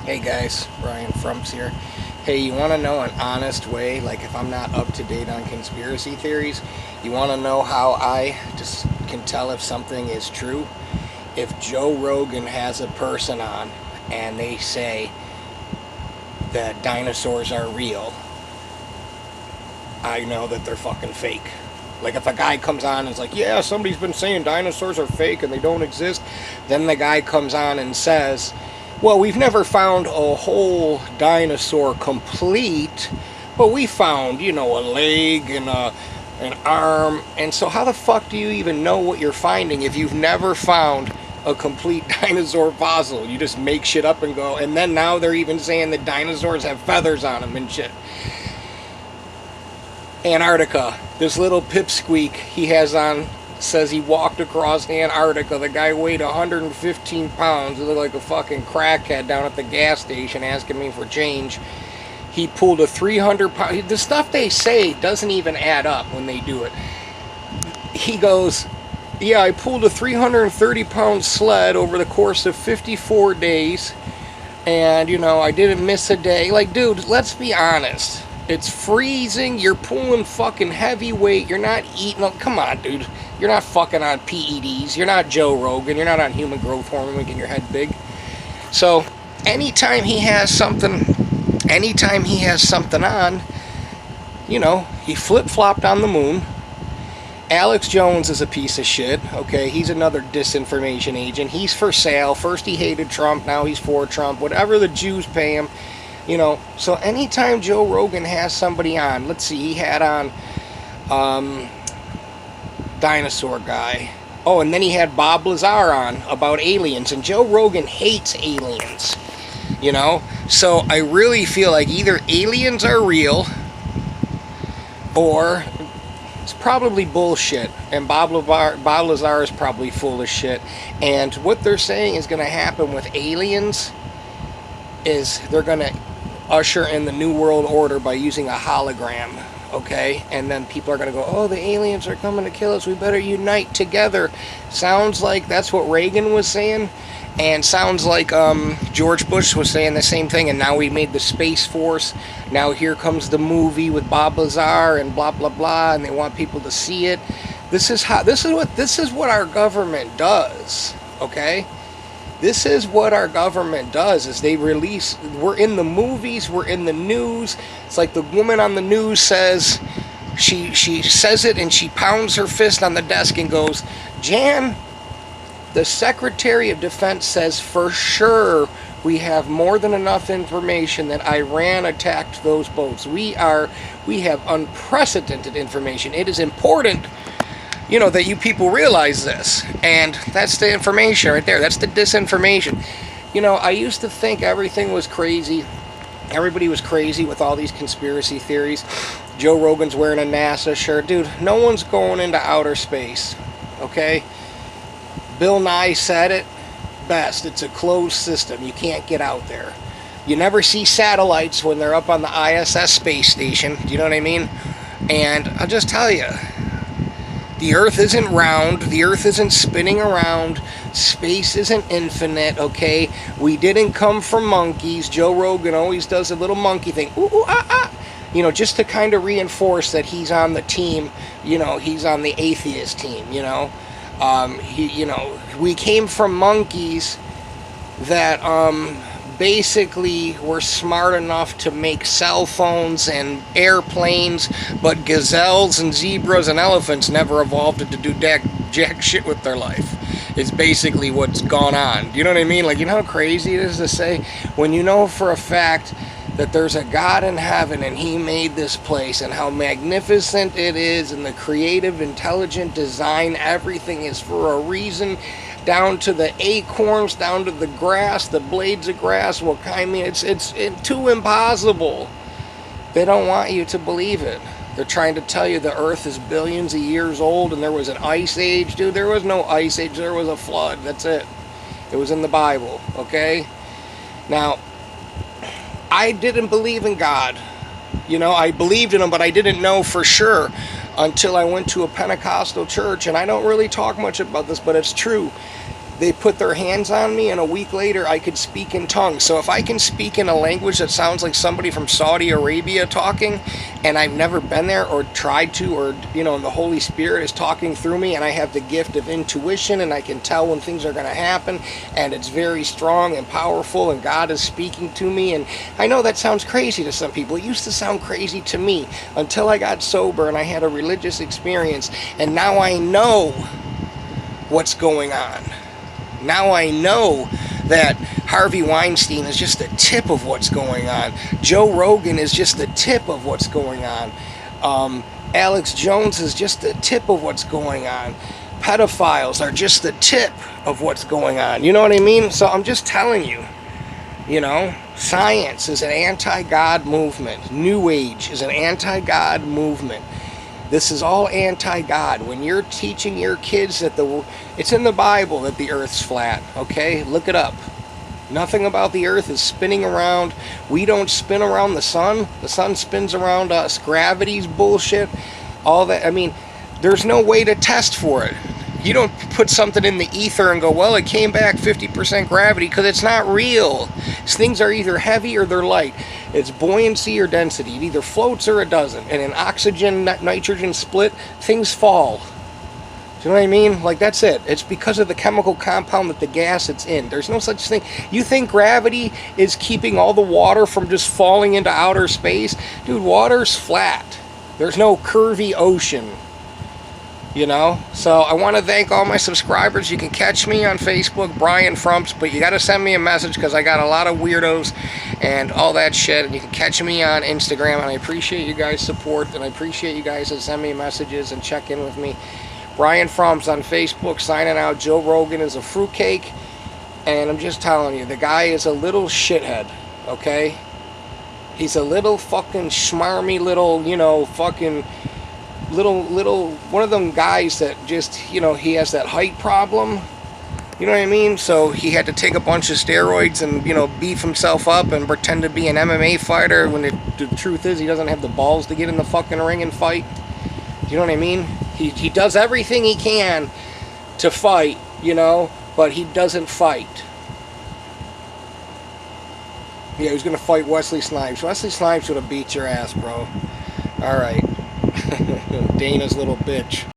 Hey guys, Brian Frumps here. Hey, you want to know an honest way, like if I'm not up to date on conspiracy theories, you want to know how I just can tell if something is true? If Joe Rogan has a person on and they say that dinosaurs are real, I know that they're fucking fake. Like if a guy comes on and is like, yeah, somebody's been saying dinosaurs are fake and they don't exist, then the guy comes on and says, well, we've never found a whole dinosaur complete, but we found, a leg and an arm. And so how the fuck do you even know what you're finding if you've never found a complete dinosaur fossil? You just make shit up and go. And then now they're even saying that dinosaurs have feathers on them and shit. Antarctica, this little pipsqueak he has on says he walked across Antarctica. The guy weighed 115 pounds. He looked like a fucking crackhead down at the gas station asking me for change. He pulled a 300-pound... The stuff they say doesn't even add up when they do it. He goes, yeah, I pulled a 330-pound sled over the course of 54 days. And, I didn't miss a day. Like, dude, let's be honest. It's freezing, you're pulling fucking heavy weight, you're not eating, come on dude, you're not fucking on PEDs, you're not Joe Rogan, you're not on human growth hormone making your head big. So, anytime he has something on, he flip-flopped on the moon. Alex Jones is a piece of shit, okay, he's another disinformation agent, he's for sale. First he hated Trump, now he's for Trump, whatever the Jews pay him. So anytime Joe Rogan has somebody on, let's see, he had on Dinosaur Guy. Oh, and then he had Bob Lazar on about aliens, and Joe Rogan hates aliens, So I really feel like either aliens are real, or it's probably bullshit, and Bob Lazar is probably full of shit. And what they're saying is going to happen with aliens is they're going to usher in the New World Order by using a hologram, okay? And then people are going to go, oh, the aliens are coming to kill us, we better unite together. Sounds like that's what Reagan was saying, and sounds like George Bush was saying the same thing, and now we made the Space Force. Now here comes the movie with Bob Lazar and blah, blah, blah, and they want people to see it. This is what our government does, okay? This is what our government does, is they release, we're in the movies, we're in the news. It's like the woman on the news says, she says it and she pounds her fist on the desk and goes, Jan, the Secretary of Defense says for sure we have more than enough information that Iran attacked those boats. We have unprecedented information. It is important that you people realize this. And that's the information right there. That's the disinformation. I used to think everything was crazy. Everybody was crazy with all these conspiracy theories. Joe Rogan's wearing a NASA shirt. Dude, no one's going into outer space. Okay? Bill Nye said it best. It's a closed system. You can't get out there. You never see satellites when they're up on the ISS space station. Do you know what I mean? And I'll just tell you, the Earth isn't round, the Earth isn't spinning around, space isn't infinite, okay? We didn't come from monkeys. Joe Rogan always does a little monkey thing, ooh, ooh, ah, ah, just to kind of reinforce that he's on the team, he's on the atheist team, we came from monkeys that, basically were smart enough to make cell phones and airplanes, but gazelles and zebras and elephants never evolved to do jack shit with their life. It's basically what's gone on. Do you know what I mean? Like, how crazy it is to say, when you know for a fact that there's a God in heaven and he made this place, and how magnificent it is, and the creative, intelligent design, everything is for a reason, down to the acorns, down to the grass, the blades of grass. Well, I mean, it's too impossible. They don't want you to believe it. They're trying to tell you the earth is billions of years old and there was an ice age. Dude, there was no ice age, there was a flood. That's it. It was in the Bible, okay? Now, I didn't believe in God. I believed in him, but I didn't know for sure until I went to a Pentecostal church, and I don't really talk much about this, but it's true. they put their hands on me, and a week later I could speak in tongues. So if I can speak in a language that sounds like somebody from Saudi Arabia talking, and I've never been there or tried to, or the Holy Spirit is talking through me, and I have the gift of intuition, and I can tell when things are going to happen, and it's very strong and powerful, and God is speaking to me. And I know that sounds crazy to some people. It used to sound crazy to me until I got sober and I had a religious experience, and now I know what's going on. Now I know that Harvey Weinstein is just the tip of what's going on. Joe Rogan is just the tip of what's going on. Alex Jones is just the tip of what's going on. Pedophiles are just the tip of what's going on. You know what I mean? So I'm just telling you, science is an anti-God movement. New Age is an anti-God movement. This is all anti-God. When you're teaching your kids that it's in the Bible that the earth's flat, okay? Look it up. Nothing about the earth is spinning around. We don't spin around the sun. The sun spins around us. Gravity's bullshit. All that. I mean, there's no way to test for it. You don't put something in the ether and go, well, it came back 50% gravity, because it's not real. Things are either heavy or they're light. It's buoyancy or density. It either floats or it doesn't. And in oxygen, nitrogen split, things fall. Do you know what I mean? Like, that's it. It's because of the chemical compound that the gas it's in. There's no such thing. You think gravity is keeping all the water from just falling into outer space? Dude, water's flat. There's no curvy ocean. So I want to thank all my subscribers. You can catch me on Facebook, Brian Frumps, but you got to send me a message, because I got a lot of weirdos and all that shit. And you can catch me on Instagram, and I appreciate you guys' support, and I appreciate you guys that send me messages and check in with me. Brian Frumps on Facebook, signing out. Joe Rogan is a fruitcake, and I'm just telling you, the guy is a little shithead, okay? He's a little fucking schmarmy little, fucking little one of them guys that just, he has that height problem. You know what I mean? So he had to take a bunch of steroids and, beef himself up and pretend to be an MMA fighter, when the truth is he doesn't have the balls to get in the fucking ring and fight. You know what I mean? He does everything he can to fight, but he doesn't fight. Yeah, he was going to fight Wesley Snipes. Wesley Snipes would have beat your ass, bro. Alright. Dana's little bitch.